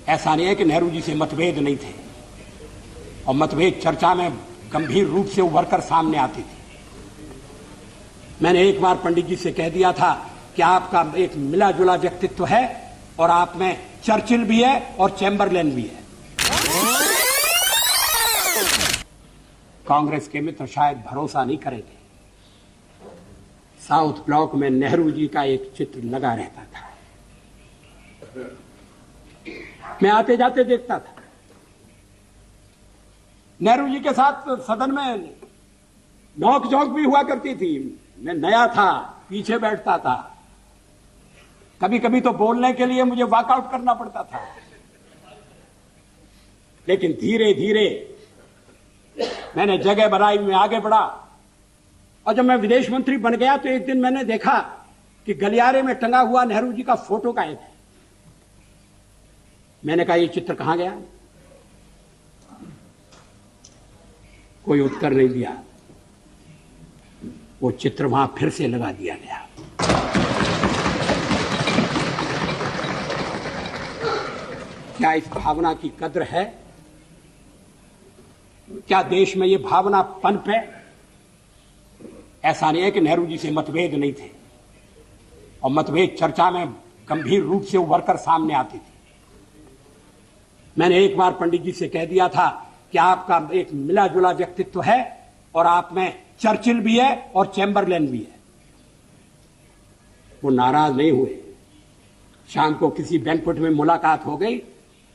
ऐसा नहीं है कि नेहरू जी से मतभेद नहीं थे, और मतभेद चर्चा में गंभीर रूप से उभर कर सामने आती थी। मैंने एक बार पंडित जी से कह दिया था कि आपका एक मिला जुला व्यक्तित्व है और आप में चर्चिल भी है और चैम्बरलेन भी है। कांग्रेस के मित्र शायद भरोसा नहीं करेंगे, साउथ ब्लॉक में नेहरू जी का एक चित्र लगा रहता था। मैं आते जाते देखता था। नेहरू जी के साथ सदन में नोक झोंक भी हुआ करती थी। मैं नया था, पीछे बैठता था। कभी कभी तो बोलने के लिए मुझे वॉकआउट करना पड़ता था। लेकिन धीरे धीरे मैंने जगह बनाई, मैं आगे बढ़ा, और जब मैं विदेश मंत्री बन गया तो एक दिन मैंने देखा कि गलियारे में टंगा हुआ नेहरू जी का फोटो गायब है। मैंने कहा, ये चित्र कहां गया? कोई उत्तर नहीं दिया। वो चित्र वहां फिर से लगा दिया गया। क्या इस भावना की कद्र है? क्या देश में ये भावना पनप है? ऐसा नहीं है कि नेहरू जी से मतभेद नहीं थे, और मतभेद चर्चा में गंभीर रूप से उभर कर सामने आती थी। मैंने एक बार पंडित जी से कह दिया था कि आपका एक मिला जुला व्यक्तित्व है और आप में चर्चिल भी है और चैम्बरलेन भी है। वो नाराज नहीं हुए। शाम को किसी बैंक्वेट में मुलाकात हो गई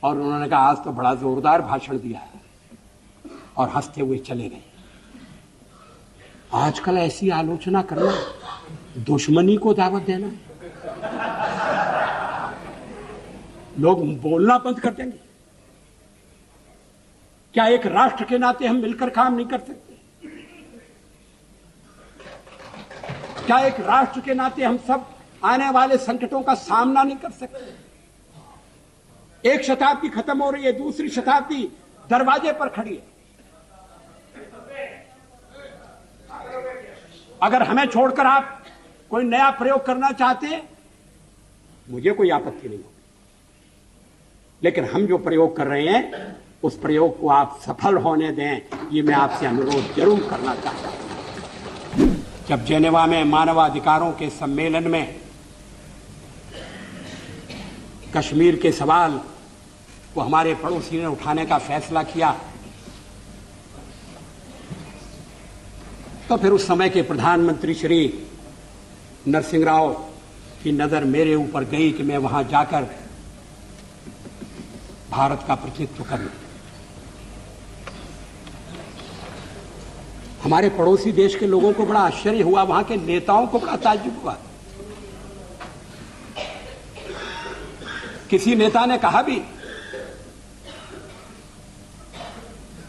और उन्होंने कहा, आज तो बड़ा जोरदार भाषण दिया है, और हंसते हुए चले गए। आजकल ऐसी आलोचना करना दुश्मनी को दावत देना। लोग बोलना बंद कर देंगे। क्या एक राष्ट्र के नाते हम मिलकर काम नहीं कर सकते? क्या एक राष्ट्र के नाते हम सब आने वाले संकटों का सामना नहीं कर सकते? एक शताब्दी खत्म हो रही है, दूसरी शताब्दी दरवाजे पर खड़ी है। अगर हमें छोड़कर आप कोई नया प्रयोग करना चाहते हैं, मुझे कोई आपत्ति नहीं होगी, लेकिन हम जो प्रयोग कर रहे हैं उस प्रयोग को आप सफल होने दें, ये मैं आपसे अनुरोध जरूर करना चाहता हूं। जब जेनेवा में मानवाधिकारों के सम्मेलन में कश्मीर के सवाल को हमारे पड़ोसी ने उठाने का फैसला किया, तो फिर उस समय के प्रधानमंत्री श्री नरसिंह राव की नजर मेरे ऊपर गई कि मैं वहां जाकर भारत का प्रतिनिधित्व करूं। हमारे पड़ोसी देश के लोगों को बड़ा आश्चर्य हुआ, वहां के नेताओं को बड़ा ताज्जुब हुआ। किसी नेता ने कहा भी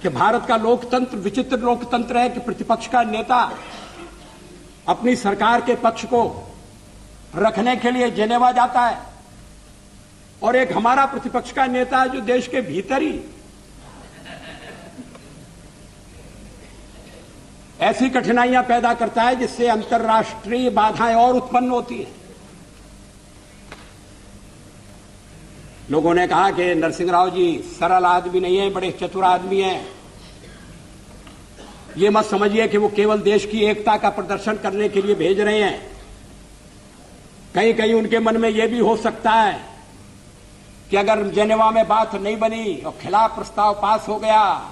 कि भारत का लोकतंत्र विचित्र लोकतंत्र है कि प्रतिपक्ष का नेता अपनी सरकार के पक्ष को रखने के लिए जेनेवा जाता है, और एक हमारा प्रतिपक्ष का नेता है जो देश के भीतर ही ऐसी कठिनाइयां पैदा करता है जिससे अंतर्राष्ट्रीय बाधाएं और उत्पन्न होती हैं। लोगों ने कहा कि नरसिंह राव जी सरल आदमी नहीं है, बड़े चतुर आदमी हैं। ये मत समझिए कि वो केवल देश की एकता का प्रदर्शन करने के लिए भेज रहे हैं। कहीं कहीं उनके मन में यह भी हो सकता है कि अगर जेनेवा में बात नहीं बनी और खिलाफ प्रस्ताव पास हो गया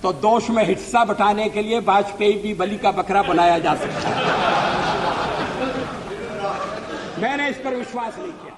तो दोष में हिस्सा बटाने के लिए वाजपेयी भी बलि का बकरा बनाया जा सकता है। मैंने इस पर विश्वास नहीं किया।